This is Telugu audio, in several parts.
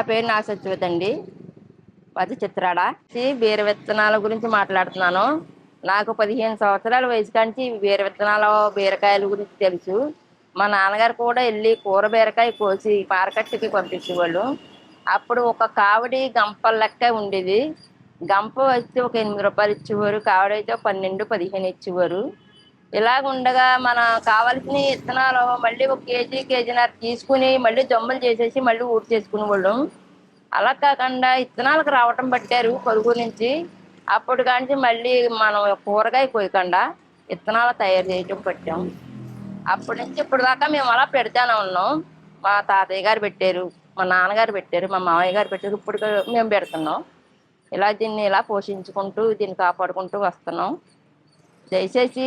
పేరు నాగసత్యవతి అండి. మాది చిత్రాడ. బీర విత్తనాల గురించి మాట్లాడుతున్నాను. నాకు 15 సంవత్సరాల వయసు కాంచి బీర విత్తనాలు, బీరకాయల గురించి తెలుసు. మా నాన్నగారు కూడా వెళ్ళి కూర బీరకాయ కోసి మార్కెట్కి పంపించేవాళ్ళు. అప్పుడు ఒక కావిడి గంప లెక్క ఉండేది. గంప వచ్చి ఒక 8 రూపాయలు ఇచ్చేవారు. కావిడైతే 12, 15 ఇచ్చేవారు. ఇలాగ ఉండగా మన కావాల్సిన విత్తనాలు మళ్ళీ ఒక కేజీ, కేజీన్నర తీసుకుని మళ్ళీ జమ్ములు చేసేసి మళ్ళీ ఊరు చేసుకునేవాళ్ళం. అలా కాకుండా విత్తనాలకు రావటం పట్టారు పొరుగు నుంచి. అప్పుడు కానీ మళ్ళీ మనం కూరగాయ కోయకుండా విత్తనాలు తయారు చేయటం పట్టాం. అప్పటి నుంచి ఇప్పుడు దాకా మేము అలా పెడతానే ఉన్నాం. మా తాతయ్య గారు పెట్టారు, మా నాన్నగారు పెట్టారు, మా మామయ్య గారు పెట్టారు. ఇప్పుడు మేము పెడుతున్నాం. దీన్ని ఇలా పోషించుకుంటూ దీన్ని కాపాడుకుంటూ వస్తున్నాం. దయచేసి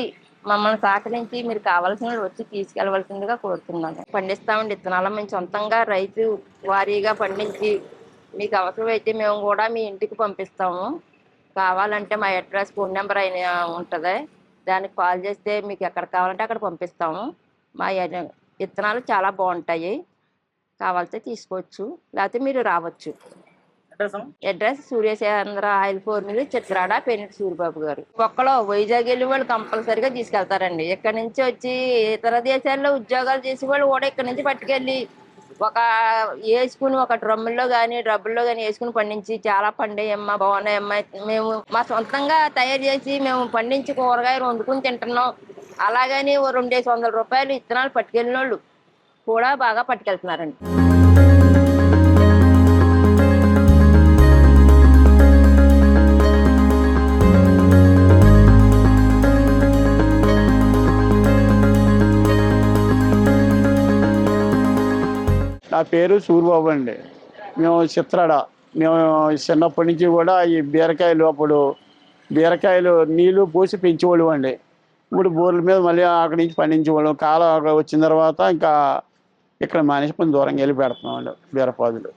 మమ్మల్ని సహకరించి మీరు కావాల్సిన వచ్చి తీసుకెళ్ళవలసిందిగా కోరుతున్నాను. పండిస్తామండి విత్తనాలు. మేము సొంతంగా రైతు వారీగా పండించి మీకు అవసరమైతే మేము కూడా మీ ఇంటికి పంపిస్తాము. కావాలంటే మా అడ్రస్, ఫోన్ నెంబర్ అయినా ఉంటుంది. దానికి కాల్ చేస్తే మీకు ఎక్కడ కావాలంటే అక్కడ పంపిస్తాము. మా విత్తనాలు చాలా బాగుంటాయి. కావాలితే తీసుకోవచ్చు, లేకపోతే మీరు రావచ్చు. అడ్రస్ సూర్యచంద్ర ఆయిల్ ఫోర్మిల్, చిత్రాడ, పెనిటి సూరిబాబు గారు. ఒక్కలో వైజాగ్ వెళ్ళి వాళ్ళు కంపల్సరీగా తీసుకెళ్తారండి. ఇక్కడ నుంచి వచ్చి ఇతర దేశాల్లో ఉద్యోగాలు చేసే వాళ్ళు కూడా ఇక్కడ నుంచి పట్టుకెళ్ళి వేసుకుని ఒక డ్రమ్ముల్లో కానీ డబ్బుల్లో కానీ వేసుకుని పండించి చాలా పండాయమ్మా, బాగున్నాయమ్మా, మేము మా సొంతంగా తయారు చేసి మేము పండించి కూరగాయలు వండుకుని తింటున్నాం. అలాగని 200 రూపాయలు విత్తనాలు పట్టుకెళ్ళిన వాళ్ళు కూడా బాగా పట్టుకెళ్తున్నారండి. నా పేరు సూరిబాబు అండి. మేము చిత్రాడ. మేము చిన్నప్పటి నుంచి కూడా ఈ బీరకాయలు, అప్పుడు బీరకాయలు నీళ్లు పోసి పెంచేవాళ్ళం అండి. ఇప్పుడు బోర్ల మీద మళ్ళీ అక్కడి నుంచి పండించేవాళ్ళం. కాలం వచ్చిన తర్వాత ఇంకా ఇక్కడ మనిషి కొంచెం దూరంగా వెళ్ళి పెడుతున్నాం అండి బీరపాదులు.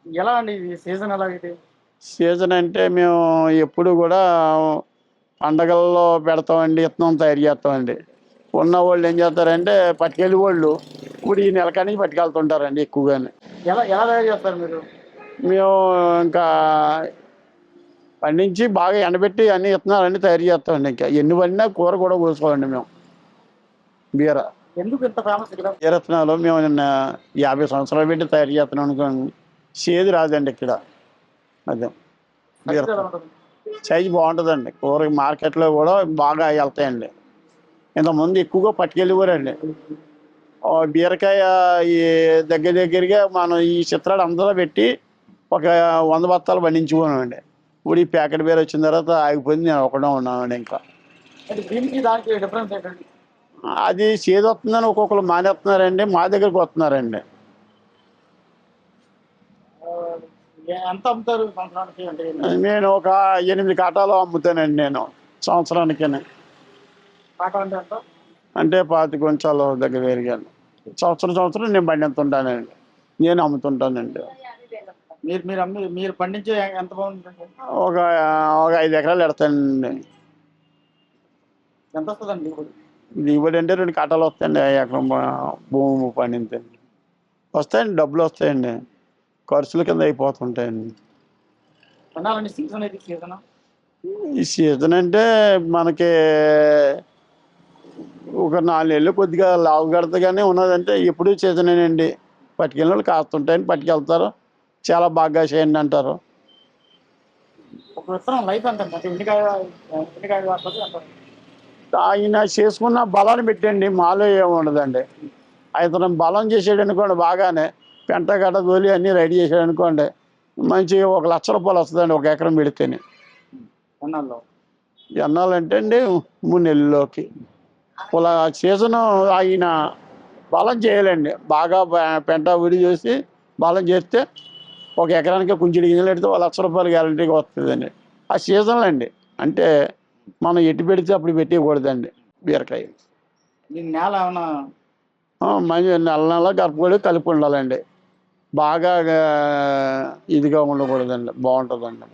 ఎలా అండి సీజన్? ఎలాగైతే సీజన్ అంటే మేము ఎప్పుడు కూడా పండగల్లో పెడతామండి, విత్తనం తయారు చేస్తామండి. ఉన్న వాళ్ళు ఏం చేస్తారంటే పట్టుకెళ్ళి వాళ్ళు ఇప్పుడు ఈ నెల కానీ పట్టుకెళ్తుంటారండి ఎక్కువగానే. ఎలా ఎలా తయారు చేస్తారు మీరు? మేము ఇంకా పండించి బాగా ఎండబెట్టి అన్ని విత్తనాలన్నీ తయారు చేస్తామండి. ఇంకా ఎన్ని పండినా కూర కూడా కోసుకోండి మేము. బీర ఎందుకు ఇంత ఫేమస్ ఇక్కడ? బీర విత్తనాలు మేము 50 సంవత్సరాలు పెట్టి తయారు చేస్తున్నాం అనుకోండి. చేదు రాదండి ఇక్కడ. అదే బీర సైజు బాగుంటుందండి. కూర మార్కెట్లో కూడా బాగా వెళ్తాయండి. ఇంతకుముందు ఎక్కువగా పట్టుకెళ్ళేవారండి. బీరకాయ ఈ దగ్గరగా మనం ఈ చిత్రాలు అందరూ పెట్టి ఒక 100 బత్తాలు పండించుకున్నామండి. ఇప్పుడు ఈ ప్యాకెట్ బీర వచ్చిన తర్వాత ఆగిపోయింది. నేను ఒకటే ఉన్నామండి. ఇంకా దీనికి దానికి డిఫరెన్స్ ఏంటండి? అది చేదు వస్తుందని ఒక్కొక్కరు మానేస్తున్నారండి, మా దగ్గరకు వస్తున్నారండి. ఎంత అమ్ముతారు సంవత్సరానికి? అంటే నేను ఒక 8 కాటాలు అమ్ముతానండి నేను సంవత్సరానికి. కాటా అంటే ఎంత? అంటే 25 కొంచాలు దగ్గరగా సంవత్సరం నేను పండిస్తుంటానండి. నేను అమ్ముతుంటానండి. మీరు పండించే ఎంత బాగుంటుందండి? ఒక 5 ఎకరాలు పెడతానండి. ఎంత వస్తుందండి దిగుబడి అంటే 2 కాటాలు వస్తాయండి. ఎకరం భూమి పండించండి వస్తాయండి, డబ్బులు వస్తాయండి. ఖర్చుల కింద అయిపోతుంటాయండి. కొనాలండి. సీజన్ అయితే సీజన్. ఈ సీజన్ అంటే మనకి ఒక 4 నెలలు కొద్దిగా లావు కడతగానే ఉన్నదంటే ఎప్పుడు సీజనేనండి. పట్టుకెళ్ళిన వాళ్ళు కాస్తుంటాయని పట్టుకెళ్తారు. చాలా బాగా చేయండి అంటారు. ఒక విత్తనం లైఫ్ ఎంత అంటే ఎన్నికాయ వాడుతుంది అంటారు? ఆయన చేసుకున్న బలాన్ని పెట్టండి, మాలో ఏముండదండి. అతను బలం చేసాడు అనుకోండి, బాగానే పెంట గడ్డ తోలి అన్నీ రెడీ చేసాడు అనుకోండి, మంచి 1 లక్ష రూపాయలు వస్తుందండి ఒక ఎకరం పెడితేనే. ఎన్నాళ్ళు? ఎన్నాలంటే అండి 3 నెలల్లోకి. ఇలా సీజను ఆయన బలం చేయాలండి. బాగా పెంట విడి చేసి బలం చేస్తే ఒక ఎకరానికి కుంచెడు గింజలు పెడితే 1 లక్ష రూపాయలు గ్యారంటీగా వస్తుందండి. ఆ సీజన్లో అండి. అంటే మనం ఎటు పెడితే అప్పుడు పెట్టకూడదండి బీరకాయ. నేల ఏమన్నా మంచి నెల గర్భగుడి కలిపి ఉండాలండి. బాగా ఇదిగా ఉండకూడదండి. బాగుంటుందండి.